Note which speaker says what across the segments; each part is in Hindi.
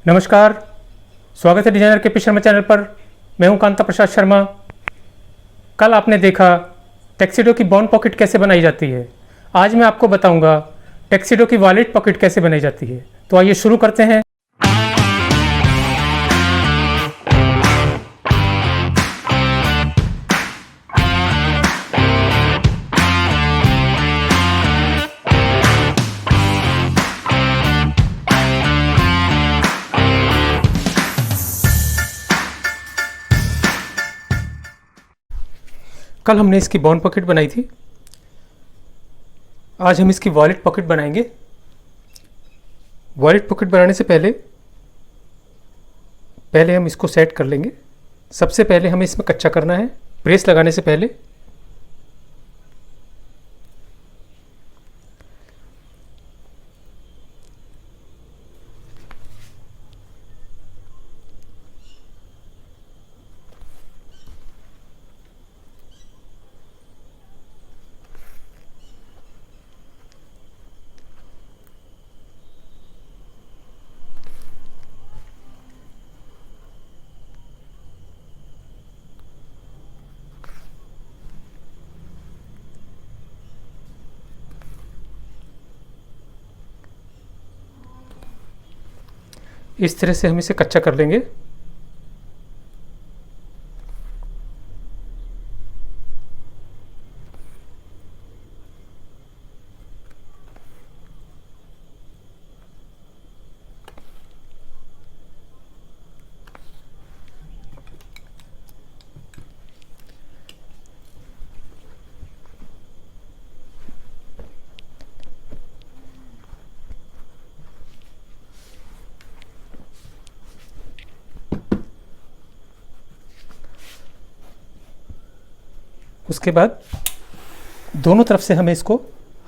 Speaker 1: नमस्कार। स्वागत है डिजाइनर के शर्मा चैनल पर। मैं हूं कांता प्रसाद शर्मा। कल आपने देखा टैक्सीडो की बॉन्ड पॉकेट कैसे बनाई जाती है। आज मैं आपको बताऊंगा टैक्सीडो की वॉलेट पॉकेट कैसे बनाई जाती है। तो आइए शुरू करते हैं। कल हमने इसकी बॉन्ड पॉकेट बनाई थी। आज हम इसकी वॉलेट पॉकेट बनाएंगे। वॉलेट पॉकेट बनाने से पहले हम इसको सेट कर लेंगे। सबसे पहले हमें इसमें कच्चा करना है प्रेस लगाने से पहले। इस तरह से हम इसे कच्चा कर लेंगे। उसके बाद दोनों तरफ से हमें इसको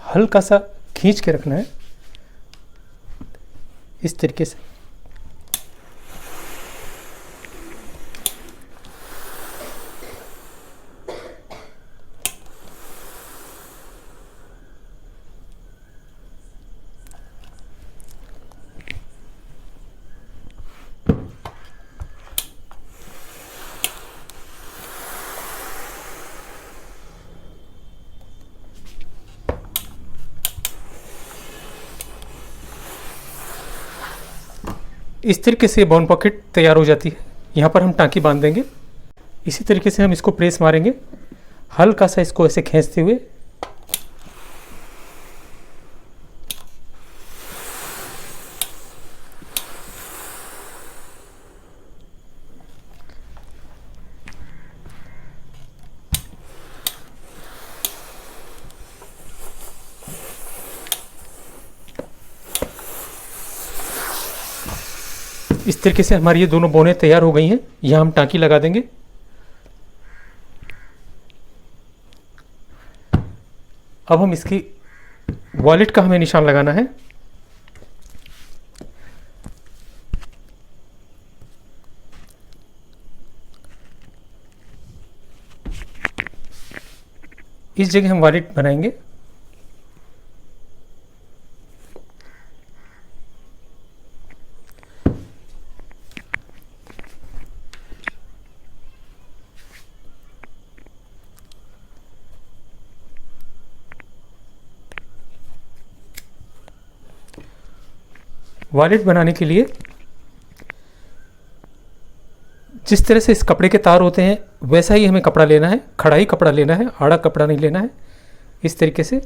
Speaker 1: हल्का सा खींच के रखना है इस तरीके से। इस तरीके से बॉन्ड पॉकेट तैयार हो जाती है। यहाँ पर हम टाँकी बांध देंगे। इसी तरीके से हम इसको प्रेस मारेंगे, हल्का सा इसको ऐसे खींचते हुए। इस तरीके से हमारी ये दोनों बोनें तैयार हो गई हैं। यहाँ हम टाँकी लगा देंगे। अब हम इसकी वॉलेट का हमें निशान लगाना है। इस जगह हम वॉलेट बनाएंगे। वॉलेट बनाने के लिए जिस तरह से इस कपड़े के तार होते हैं वैसा ही हमें कपड़ा लेना है, खड़ा कपड़ा लेना है, आड़ा कपड़ा नहीं लेना है। इस तरीके से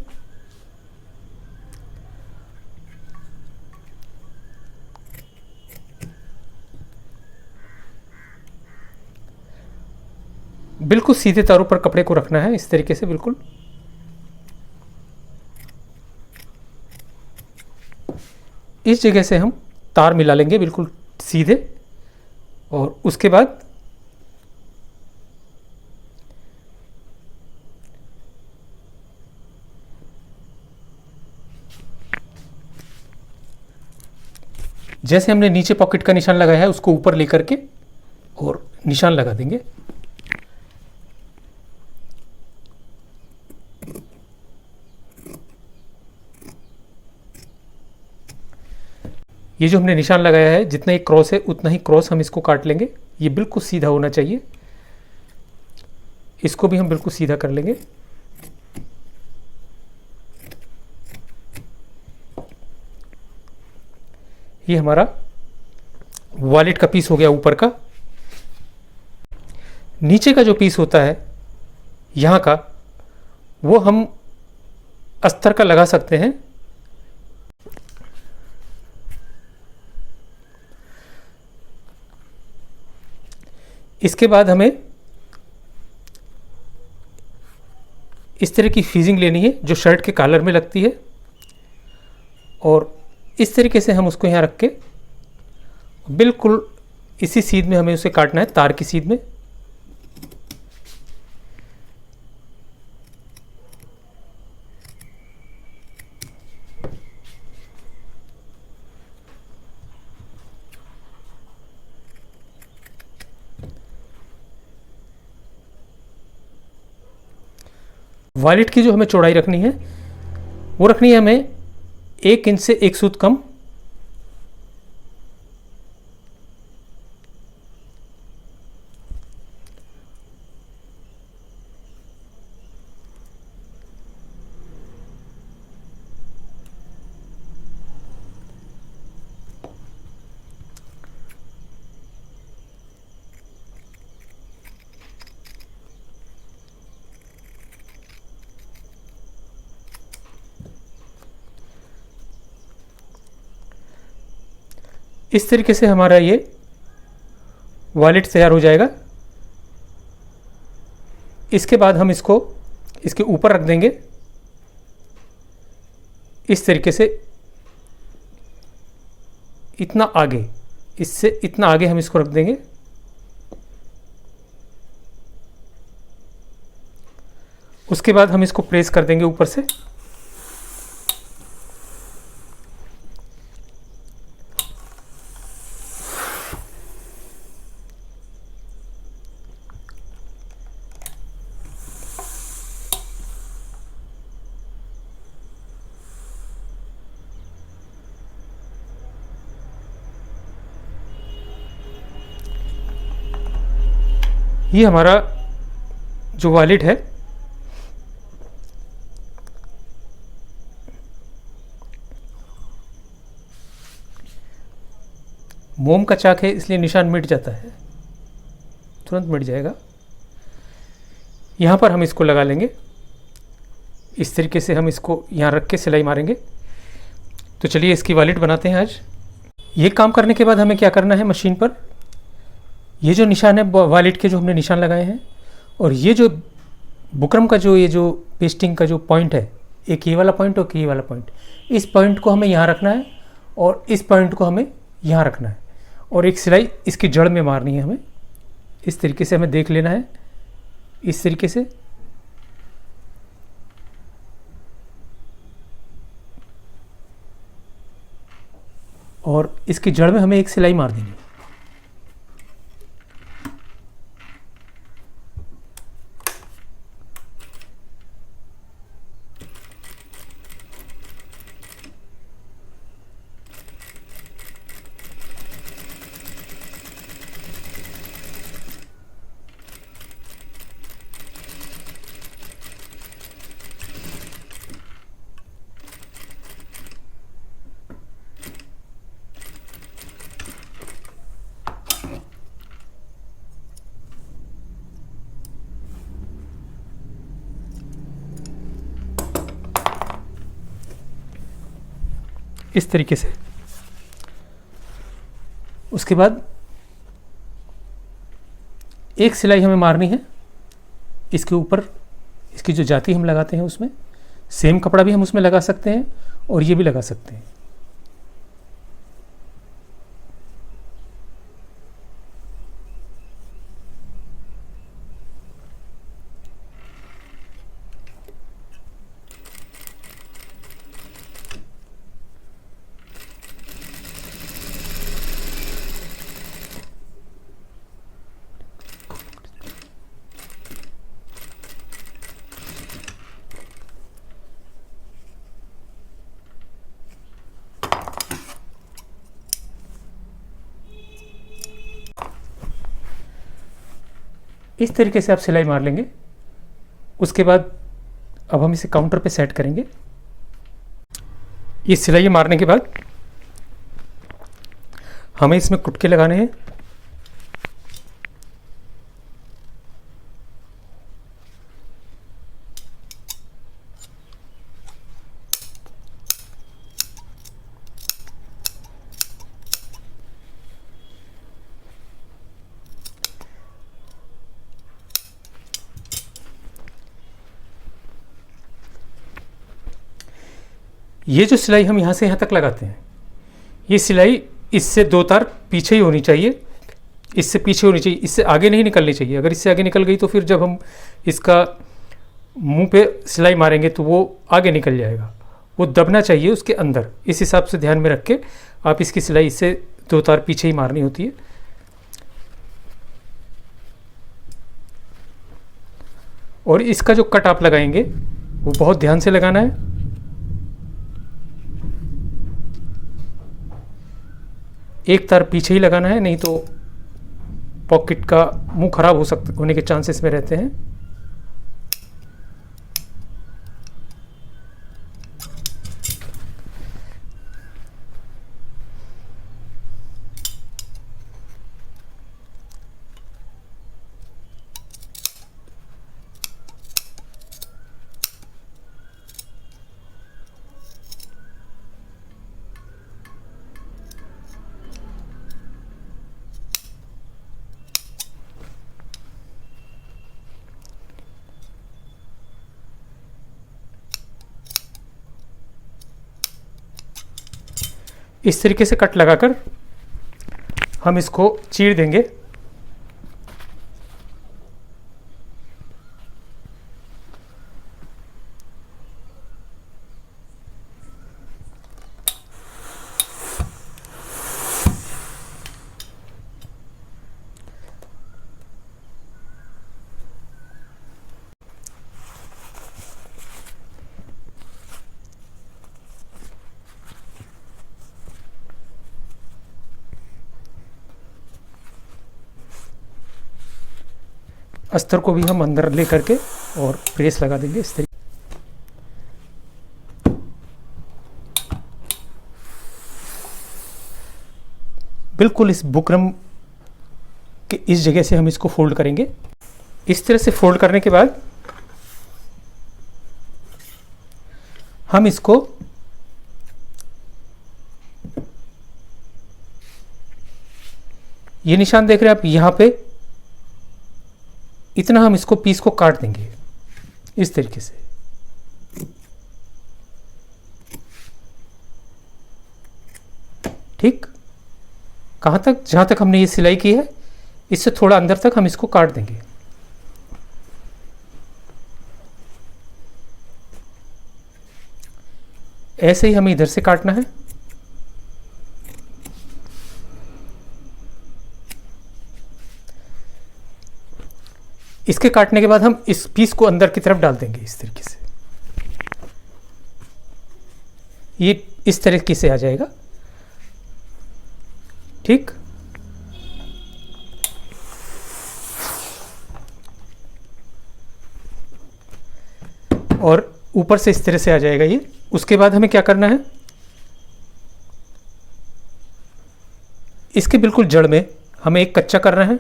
Speaker 1: बिल्कुल सीधे तारों पर कपड़े को रखना है। इस तरीके से बिल्कुल इस जगह से हम तार मिला लेंगे बिल्कुल सीधे। और उसके बाद जैसे हमने नीचे पॉकेट का निशान लगाया है उसको ऊपर लेकर के और निशान लगा देंगे। ये जो हमने निशान लगाया है, जितना ही क्रॉस है उतना ही क्रॉस हम इसको काट लेंगे। ये बिल्कुल सीधा होना चाहिए, इसको भी हम बिल्कुल सीधा कर लेंगे। ये हमारा वॉलेट का पीस हो गया ऊपर का। नीचे का जो पीस होता है यहाँ का, वो हम अस्तर का लगा सकते हैं। इसके बाद हमें इस तरह की फीजिंग लेनी है जो शर्ट के कॉलर में लगती है, और इस तरीके से हम उसको यहाँ रख के बिल्कुल इसी सीध में हमें उसे काटना है, तार की सीध में। वॉलेट की जो हमें चौड़ाई रखनी है वो रखनी है हमें 1 इंच से 1 सूत कम। इस तरीके से हमारा ये वॉलेट तैयार हो जाएगा। इसके बाद हम इसको इसके ऊपर रख देंगे इस तरीके से, इतना आगे, इससे इतना आगे हम इसको रख देंगे। उसके बाद हम इसको प्रेस कर देंगे ऊपर से। ये हमारा जो वॉलेट है मोम का चाक है, इसलिए निशान मिट जाता है, तुरंत मिट जाएगा। यहाँ पर हम इसको लगा लेंगे, इस तरीके से हम इसको यहाँ रख के सिलाई मारेंगे। तो चलिए इसकी वॉलेट बनाते हैं आज। ये काम करने के बाद हमें क्या करना है, मशीन पर ये जो निशान है वॉलेट के जो हमने निशान लगाए हैं, और ये जो बुकरम का जो ये जो पेस्टिंग का जो पॉइंट है, एक ये वाला पॉइंट और ये वाला पॉइंट, इस पॉइंट को हमें यहाँ रखना है और इस पॉइंट को हमें यहाँ रखना है, और एक सिलाई इसकी जड़ में मारनी है हमें। इस तरीके से हमें देख लेना है, इस तरीके से। और इसकी जड़ में हमें एक सिलाई मार देनी है। इस तरीके से। उसके बाद एक सिलाई हमें मारनी है इसके ऊपर, इसकी जो जाती हम लगाते हैं उसमें, सेम कपड़ा भी हम उसमें लगा सकते हैं और ये भी लगा सकते हैं। इस तरीके से आप सिलाई मार लेंगे। उसके बाद अब हम इसे काउंटर पे सेट करेंगे। ये सिलाई मारने के बाद हमें इसमें कुटके लगाने हैं। ये जो सिलाई हम यहाँ से यहाँ तक लगाते हैं, ये सिलाई इससे 2 तार पीछे ही होनी चाहिए, इससे पीछे होनी चाहिए, इससे आगे नहीं निकलनी चाहिए। अगर इससे आगे निकल गई तो फिर जब हम इसका मुंह पे सिलाई मारेंगे तो वो आगे निकल जाएगा। वो दबना चाहिए उसके अंदर। इस हिसाब से ध्यान में रख के आप इसकी सिलाई इससे 2 तार पीछे ही मारनी होती है। और इसका जो कट आप लगाएंगे वो बहुत ध्यान से लगाना है। एक तार पीछे ही लगाना है, नहीं तो पॉकेट का मुंह खराब होने के चांसेस में रहते हैं। इस तरीके से कट लगाकर हम इसको चीर देंगे। अस्तर को भी हम अंदर ले करके और प्रेस लगा देंगे इस तरीके। बिल्कुल इस बुकरम के इस जगह से हम इसको फोल्ड करेंगे। इस तरह से फोल्ड करने के बाद हम इसको ये निशान देख रहे हैं आप, यहां पे इतना हम इसको पीस को काट देंगे इस तरीके से। ठीक, कहां तक? जहां तक हमने ये सिलाई की है इससे थोड़ा अंदर तक हम इसको काट देंगे। ऐसे ही हमें इधर से काटना है। इसके काटने के बाद हम इस पीस को अंदर की तरफ डाल देंगे इस तरीके से। ये इस तरीके से आ जाएगा। ठीक, और ऊपर से इस तरह से आ जाएगा ये। उसके बाद हमें क्या करना है, इसके बिल्कुल जड़ में हमें एक कच्चा करना है,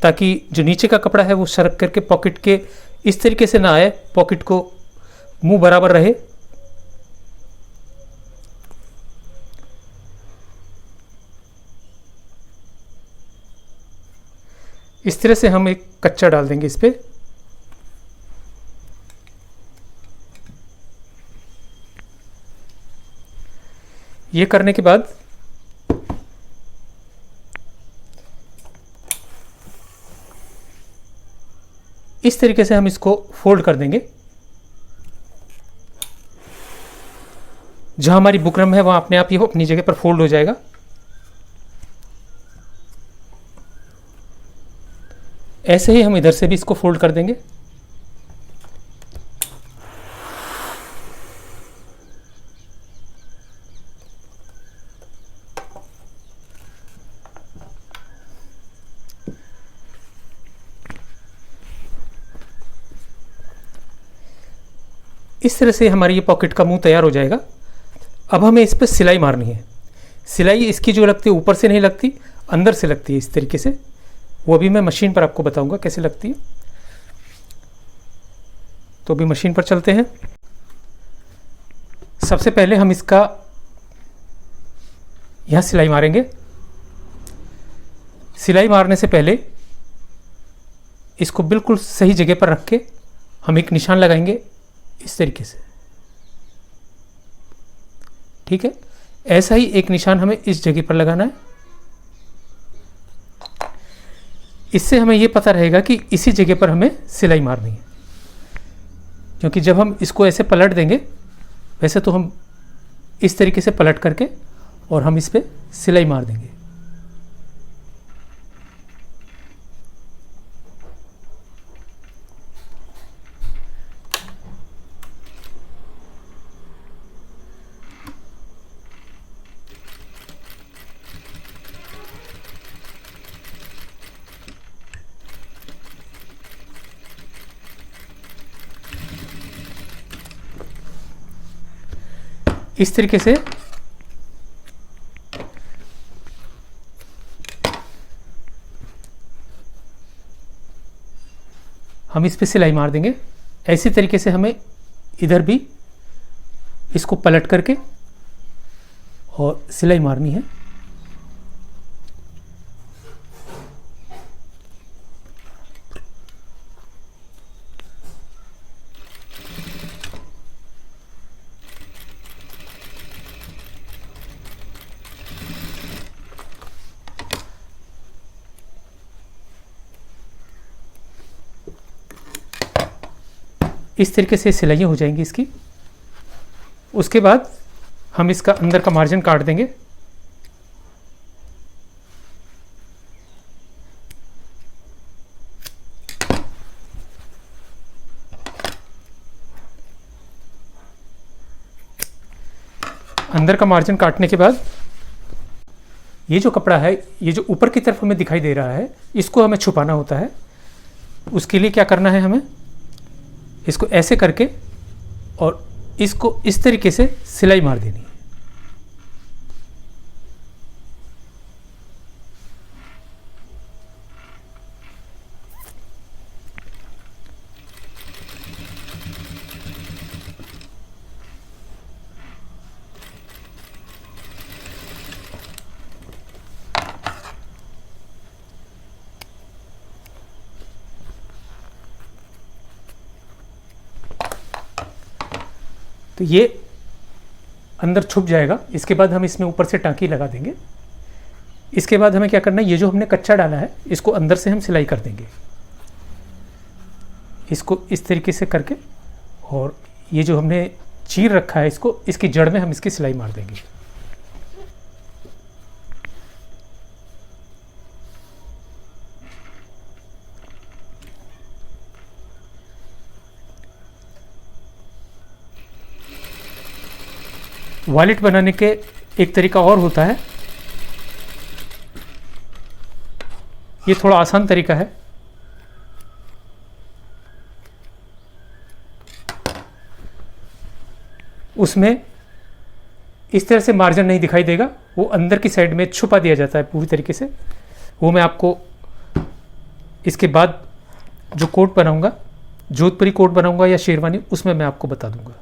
Speaker 1: ताकि जो नीचे का कपड़ा है वो सरक करके पॉकेट के इस तरीके से ना आए, पॉकेट को मुंह बराबर रहे। इस तरह से हम एक कच्चा डाल देंगे इस पे। ये करने के बाद इस तरीके से हम इसको फोल्ड कर देंगे। जहां हमारी बुकरम है वहां अपने आप ये अपनी जगह पर फोल्ड हो जाएगा। ऐसे ही हम इधर से भी इसको फोल्ड कर देंगे। इस तरह से हमारी ये पॉकेट का मुंह तैयार हो जाएगा। अब हमें इस पर सिलाई मारनी है। सिलाई इसकी जो लगती है ऊपर से नहीं लगती, अंदर से लगती है इस तरीके से। वो अभी मैं मशीन पर आपको बताऊंगा कैसे लगती है। तो अभी मशीन पर चलते हैं। सबसे पहले हम इसका यहाँ सिलाई मारेंगे। सिलाई मारने से पहले इसको बिल्कुल सही जगह पर रख के हम एक निशान लगाएंगे इस तरीके से, ठीक है। ऐसा ही एक निशान हमें इस जगह पर लगाना है। इससे हमें यह पता रहेगा कि इसी जगह पर हमें सिलाई मारनी है, क्योंकि जब हम इसको ऐसे पलट देंगे, वैसे तो हम इस तरीके से पलट करके और हम इस पर सिलाई मार देंगे। इस तरीके से हम इस पे सिलाई मार देंगे। ऐसी तरीके से हमें इधर भी इसको पलट करके और सिलाई मारनी है। इस तरीके से सिलाइयाँ हो जाएंगी इसकी। उसके बाद हम इसका अंदर का मार्जिन काट देंगे। अंदर का मार्जिन काटने के बाद ये जो कपड़ा है, ये जो ऊपर की तरफ हमें दिखाई दे रहा है, इसको हमें छुपाना होता है। उसके लिए क्या करना है, हमें इसको ऐसे करके और इसको इस तरीके से सिलाई मार देनी है। तो ये अंदर छुप जाएगा। इसके बाद हम इसमें ऊपर से टाँकी लगा देंगे। इसके बाद हमें क्या करना है, ये जो हमने कच्चा डाला है इसको अंदर से हम सिलाई कर देंगे, इसको इस तरीके से करके। और ये जो हमने चीर रखा है इसको, इसकी जड़ में हम इसकी सिलाई मार देंगे। वॉलेट बनाने के एक तरीका और होता है, ये थोड़ा आसान तरीका है। उसमें इस तरह से मार्जिन नहीं दिखाई देगा, वो अंदर की साइड में छुपा दिया जाता है पूरी तरीके से। वो मैं आपको इसके बाद जो कोट बनाऊंगा, जोधपुरी कोट बनाऊंगा या शेरवानी, उसमें मैं आपको बता दूंगा।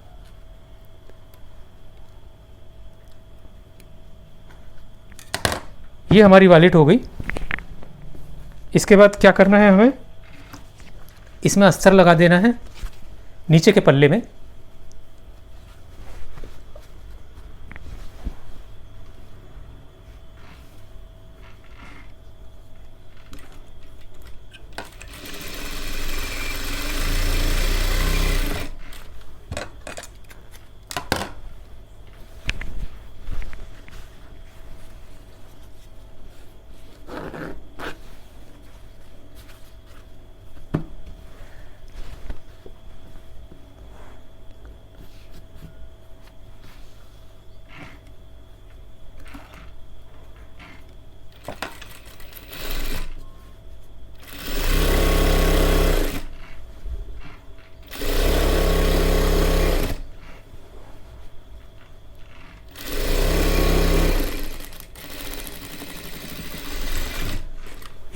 Speaker 1: ये हमारी वॉलेट हो गई। इसके बाद क्या करना है, हमें इसमें अस्तर लगा देना है नीचे के पल्ले में।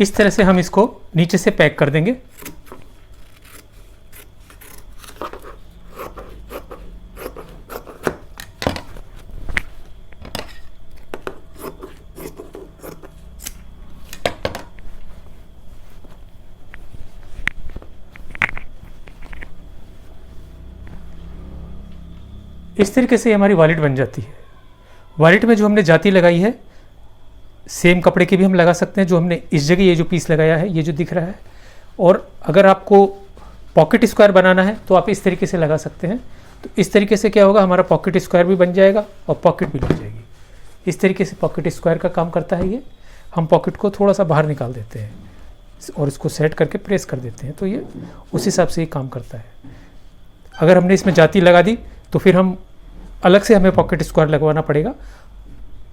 Speaker 1: इस तरह से हम इसको नीचे से पैक कर देंगे। इस तरीके से हमारी वॉलेट बन जाती है। वॉलेट में जो हमने जाती लगाई है सेम कपड़े की भी हम लगा सकते हैं, जो हमने इस जगह ये जो पीस लगाया है ये जो दिख रहा है। और अगर आपको पॉकेट स्क्वायर बनाना है तो आप इस तरीके से लगा सकते हैं। तो इस तरीके से क्या होगा, हमारा पॉकेट स्क्वायर भी बन जाएगा और पॉकेट भी लग जाएगी। इस तरीके से पॉकेट स्क्वायर का काम करता है ये। हम पॉकेट को थोड़ा सा बाहर निकाल देते हैं और इसको सेट करके प्रेस कर देते हैं, तो ये उस हिसाब से ये काम करता है। अगर हमने इसमें जाती लगा दी तो फिर हम अलग से हमें पॉकेट स्क्वायर लगवाना पड़ेगा।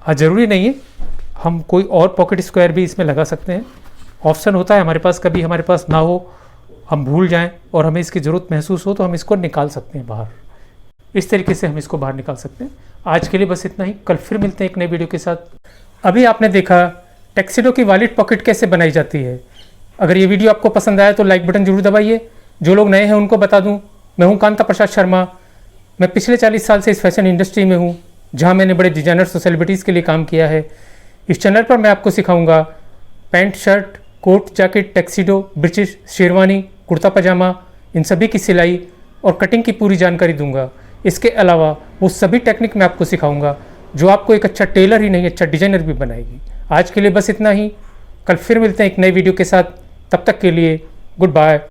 Speaker 1: हाँ, ज़रूरी नहीं है, हम कोई और पॉकेट स्क्वायर भी इसमें लगा सकते हैं। ऑप्शन होता है हमारे पास, कभी हमारे पास ना हो, हम भूल जाएं और हमें इसकी ज़रूरत महसूस हो तो हम इसको निकाल सकते हैं बाहर। इस तरीके से हम इसको बाहर निकाल सकते हैं। आज के लिए बस इतना ही, कल फिर मिलते हैं एक नई वीडियो के साथ। अभी आपने देखा टैक्सीडो की वॉलेट पॉकेट कैसे बनाई जाती है। अगर ये वीडियो आपको पसंद आया तो लाइक बटन जरूर दबाइए। जो लोग नए हैं उनको बता दूँ, मैं हूँ कांता प्रसाद शर्मा। मैं पिछले 40 साल से इस फैशन इंडस्ट्री में हूँ, जहाँ मैंने बड़े डिजाइनर्स और सेलिब्रिटीज़ के लिए काम किया है। इस चैनल पर मैं आपको सिखाऊंगा pant, shirt, coat, jacket, tuxedo, British, sherwani, kurta pyjama, इन सभी की सिलाई और कटिंग की पूरी जानकारी दूंगा। इसके अलावा वो सभी टेक्निक मैं आपको सिखाऊंगा जो आपको एक अच्छा टेलर ही नहीं, अच्छा डिजाइनर भी बनाएगी। आज के लिए बस इतना ही, कल फिर मिलते हैं एक नई वीडियो के साथ। तब तक के लिए गुड बाय।